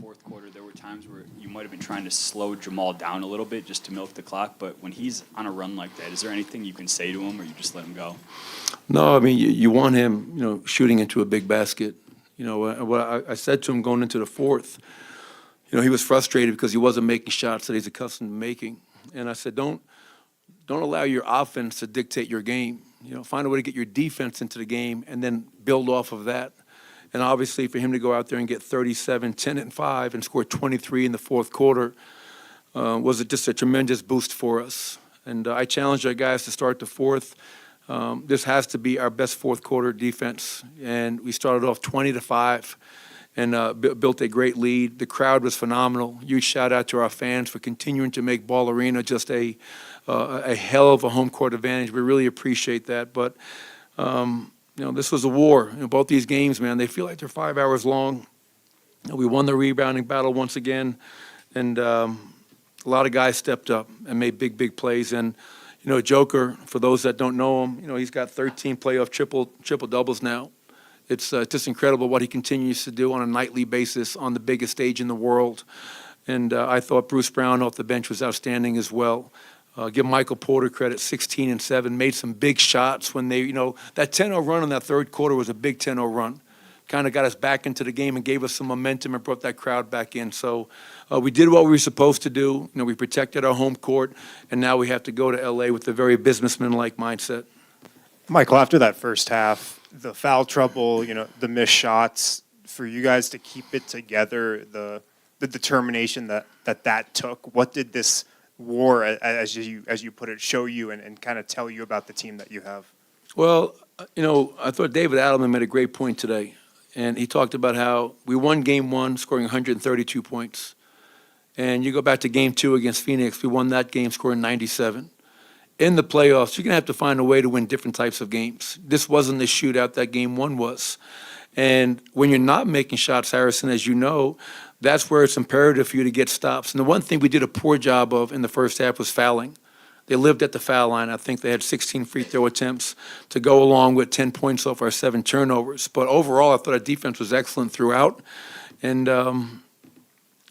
fourth quarter, there were times where you might have been trying to slow Jamal down a little bit just to milk the clock. But when he's on a run like that, is there anything you can say to him, or you just let him go? No, I mean, you want him, shooting into a big basket. What I said to him going into the fourth, he was frustrated because he wasn't making shots that he's accustomed to making. And I said, don't allow your offense to dictate your game. Find a way to get your defense into the game and then build off of that. And obviously for him to go out there and get 37, 10, and 5 and score 23 in the fourth quarter was just a tremendous boost for us. And I challenged our guys to start the fourth. This has to be our best fourth quarter defense. And we started off 20-5 and built a great lead. The crowd was phenomenal. Huge shout out to our fans for continuing to make Ball Arena just a hell of a home court advantage. We really appreciate that. But, this was a war. Both these games, man, they feel like they're 5 hours long. We won the rebounding battle once again. And a lot of guys stepped up and made big plays. And, Joker, for those that don't know him, he's got 13 playoff triple-doubles now. It's just incredible what he continues to do on a nightly basis on the biggest stage in the world. And I thought Bruce Brown off the bench was outstanding as well. Give Michael Porter credit, 16 and 7, made some big shots when they, that 10-0 run in that third quarter was a big 10-0 run. Kind of got us back into the game and gave us some momentum and brought that crowd back in. So we did what we were supposed to do. We protected our home court, and now we have to go to L.A. with a very businessman-like mindset. Michael, after that first half, the foul trouble, the missed shots, for you guys to keep it together, the determination that took, what did this war, as you put it, show you and kind of tell you about the team that you have? Well, I thought David Adelman made a great point today. And he talked about how we won game one, scoring 132 points. And you go back to game two against Phoenix, we won that game scoring 97. In the playoffs, you're going to have to find a way to win different types of games. This wasn't the shootout that game one was. And when you're not making shots, Harrison, as you know, that's where it's imperative for you to get stops. And the one thing we did a poor job of in the first half was fouling. They lived at the foul line. I think they had 16 free throw attempts to go along with 10 points off our 7 turnovers. But overall, I thought our defense was excellent throughout. And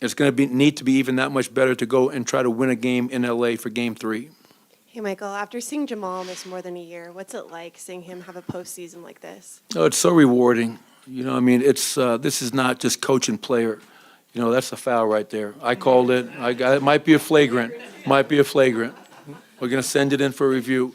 it's going to need to be even that much better to go and try to win a game in L.A. for Game 3. Hey, Michael, after seeing Jamal miss more than a year, what's it like seeing him have a postseason like this? Oh, it's so rewarding. It's this is not just coach and player. That's a foul right there. I called it. It might be a flagrant. We're going to send it in for review.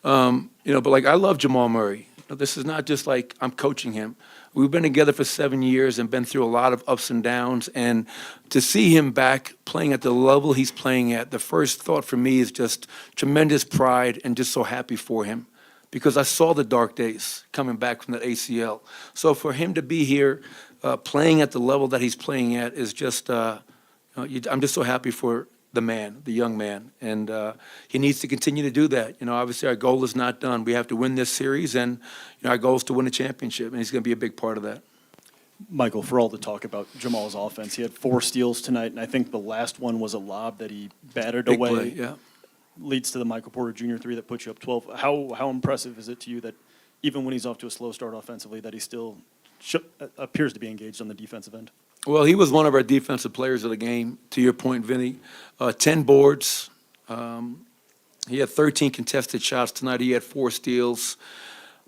But I love Jamal Murray. This is not just like I'm coaching him. We've been together for 7 years and been through a lot of ups and downs. And to see him back playing at the level he's playing at, the first thought for me is just tremendous pride and just so happy for him. Because I saw the dark days coming back from that ACL. So for him to be here playing at the level that he's playing at is just, I'm just so happy for the young man. And he needs to continue to do that. Obviously our goal is not done. We have to win this series, and our goal is to win a championship, and he's going to be a big part of that. Michael, for all the talk about Jamal's offense, he had 4 steals tonight, and I think the last one was a lob that he batted Big away. play, yeah. Leads to the Michael Porter Jr. 3 that puts you up 12. How impressive is it to you that even when he's off to a slow start offensively, that he still appears to be engaged on the defensive end? Well, he was one of our defensive players of the game, to your point, Vinny. 10 boards. He had 13 contested shots tonight. He had 4 steals.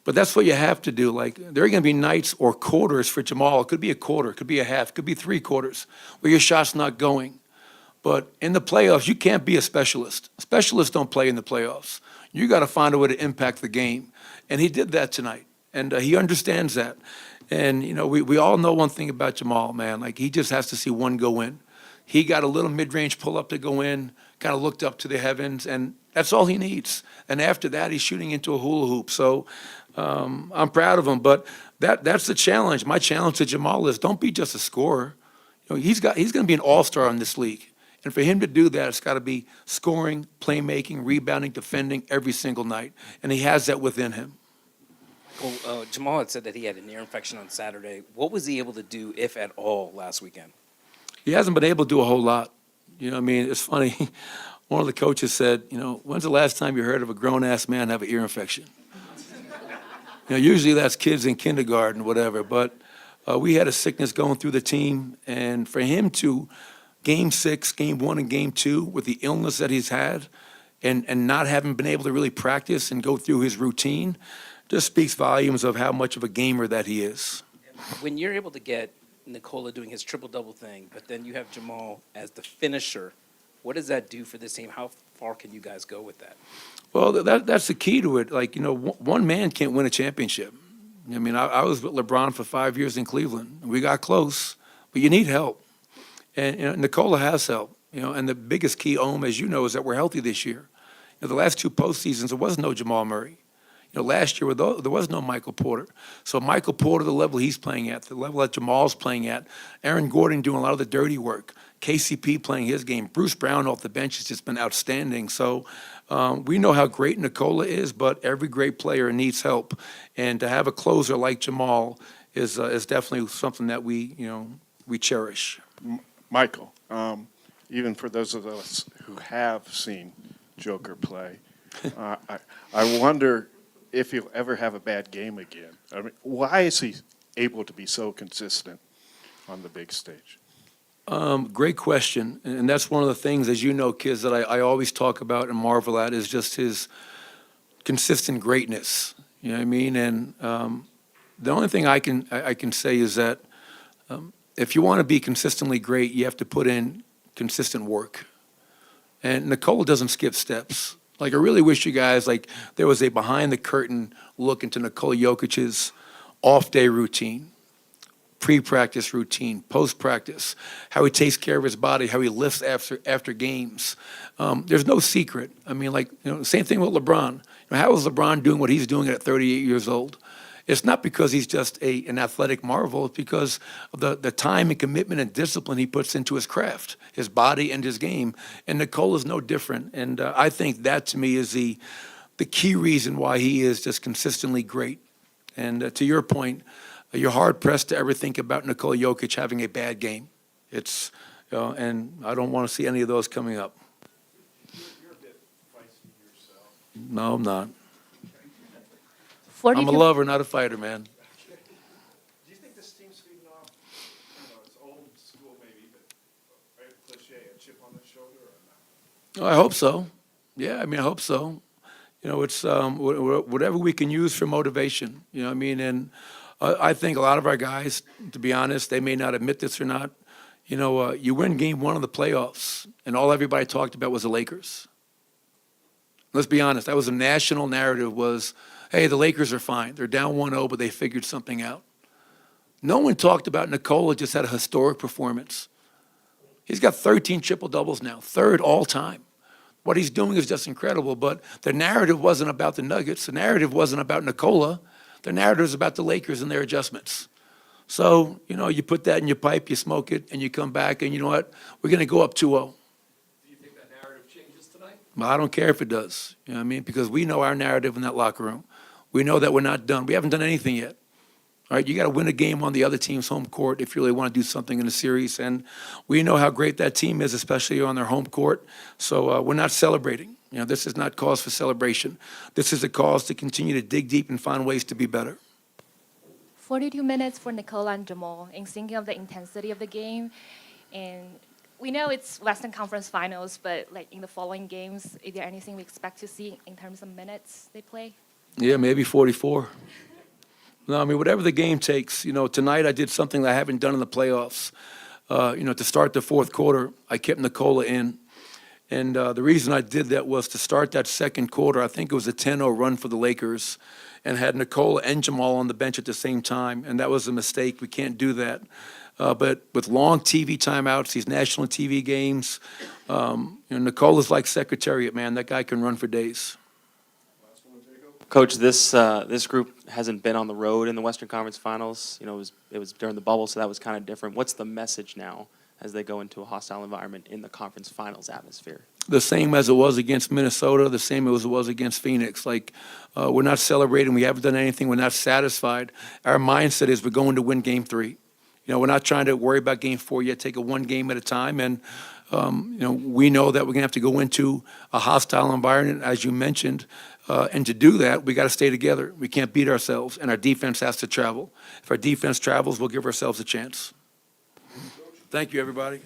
But that's what you have to do. There are going to be nights or quarters for Jamal. It could be a quarter, it could be a half, it could be 3 quarters where your shot's not going. But in the playoffs, you can't be a specialist. Specialists don't play in the playoffs. You got to find a way to impact the game. And he did that tonight. And he understands that. And, we all know one thing about Jamal, man. He just has to see one go in. He got a little mid-range pull-up to go in, kind of looked up to the heavens, and that's all he needs. And after that, he's shooting into a hula hoop. So I'm proud of him. But that's the challenge. My challenge to Jamal is don't be just a scorer. He's going to be an all-star in this league. And for him to do that, it's got to be scoring, playmaking, rebounding, defending every single night. And he has that within him. Well, Jamal had said that he had an ear infection on Saturday. What was he able to do, if at all, last weekend? He hasn't been able to do a whole lot. It's funny. One of the coaches said, when's the last time you heard of a grown-ass man have an ear infection? Usually that's kids in kindergarten, whatever. But We had a sickness going through the team, and for him to Game 6, Game 1, and Game 2 with the illness that he's had, and not having been able to really practice and go through his routine, just speaks volumes of how much of a gamer that he is. When you're able to get Nikola doing his triple-double thing, but then you have Jamal as the finisher, what does that do for this team? How far can you guys go with that? Well, that's the key to it. Like, one man can't win a championship. I mean, I was with LeBron for 5 years in Cleveland. We got close, but you need help. And Nikola has help. And the biggest key, as you know, is that we're healthy this year. The last 2 postseasons, there was no Jamal Murray. Last year, there was no Michael Porter. So Michael Porter, the level he's playing at, the level that Jamal's playing at, Aaron Gordon doing a lot of the dirty work, KCP playing his game, Bruce Brown off the bench has just been outstanding. So we know how great Nikola is, but every great player needs help. And to have a closer like Jamal is definitely something that we cherish. Michael, even for those of us who have seen Joker play, I wonder if he'll ever have a bad game again. I mean, why is he able to be so consistent on the big stage? Great question. And that's one of the things, as you know, kids, that I always talk about and marvel at is just his consistent greatness. You know what I mean? And the only thing I can say is that if you want to be consistently great, you have to put in consistent work. And Nikola doesn't skip steps. Like, I really wish you guys, there was a behind-the-curtain look into Nikola Jokic's off-day routine, pre-practice routine, post-practice, how he takes care of his body, how he lifts after games. There's no secret. I mean, same thing with LeBron. How is LeBron doing what he's doing at 38 years old? It's not because he's just an athletic marvel. It's because of the time and commitment and discipline he puts into his craft, his body and his game. And Nikola's no different. And I think that, to me, is the key reason why he is just consistently great. And to your point, you're hard-pressed to ever think about Nikola Jokic having a bad game. And I don't want to see any of those coming up. You're a bit feisty yourself. No, I'm not. 42 I'm a lover, not a fighter, man. Do you think this team's feeding off, it's old school maybe, but a cliche, a chip on the shoulder or not? I hope so. Yeah, I hope so. It's whatever we can use for motivation. You know what I mean? And I think a lot of our guys, to be honest, they may not admit this or not. You win Game 1 of the playoffs, and all everybody talked about was the Lakers. Let's be honest. That was a national narrative was, hey, the Lakers are fine. They're down 1-0, but they figured something out. No one talked about Nikola just had a historic performance. He's got 13 triple-doubles now, 3rd all-time. What he's doing is just incredible, but the narrative wasn't about the Nuggets. The narrative wasn't about Nikola. The narrative is about the Lakers and their adjustments. So, you put that in your pipe, you smoke it, and you come back, and you know what? We're going to go up 2-0. Do you think that narrative changes tonight? Well, I don't care if it does, you know what I mean? Because we know our narrative in that locker room. We know that we're not done. We haven't done anything yet. All right, you got to win a game on the other team's home court if you really want to do something in the series. And we know how great that team is, especially on their home court. So we're not celebrating. This is not cause for celebration. This is a cause to continue to dig deep and find ways to be better. 42 minutes for Nikola and Jamal, and thinking of the intensity of the game. And we know it's Western Conference Finals, but in the following games, is there anything we expect to see in terms of minutes they play? Yeah, maybe 44. No, whatever the game takes. Tonight I did something that I haven't done in the playoffs. To start the 4th quarter, I kept Nikola in. And the reason I did that was to start that 2nd quarter, I think it was a 10-0 run for the Lakers, and had Nikola and Jamal on the bench at the same time. And that was a mistake. We can't do that. But with long TV timeouts, these national TV games, Nikola's like Secretariat, man. That guy can run for days. Coach, this group hasn't been on the road in the Western Conference Finals. It was during the bubble, so that was kind of different. What's the message now as they go into a hostile environment in the conference finals atmosphere? The same as it was against Minnesota, the same as it was against Phoenix. We're not celebrating. We haven't done anything. We're not satisfied. Our mindset is we're going to win Game 3. We're not trying to worry about Game 4 yet. Take it one game at a time. And, we know that we're going to have to go into a hostile environment, as you mentioned. And to do that, we got to stay together. We can't beat ourselves, and our defense has to travel. If our defense travels, we'll give ourselves a chance. Thank you, everybody.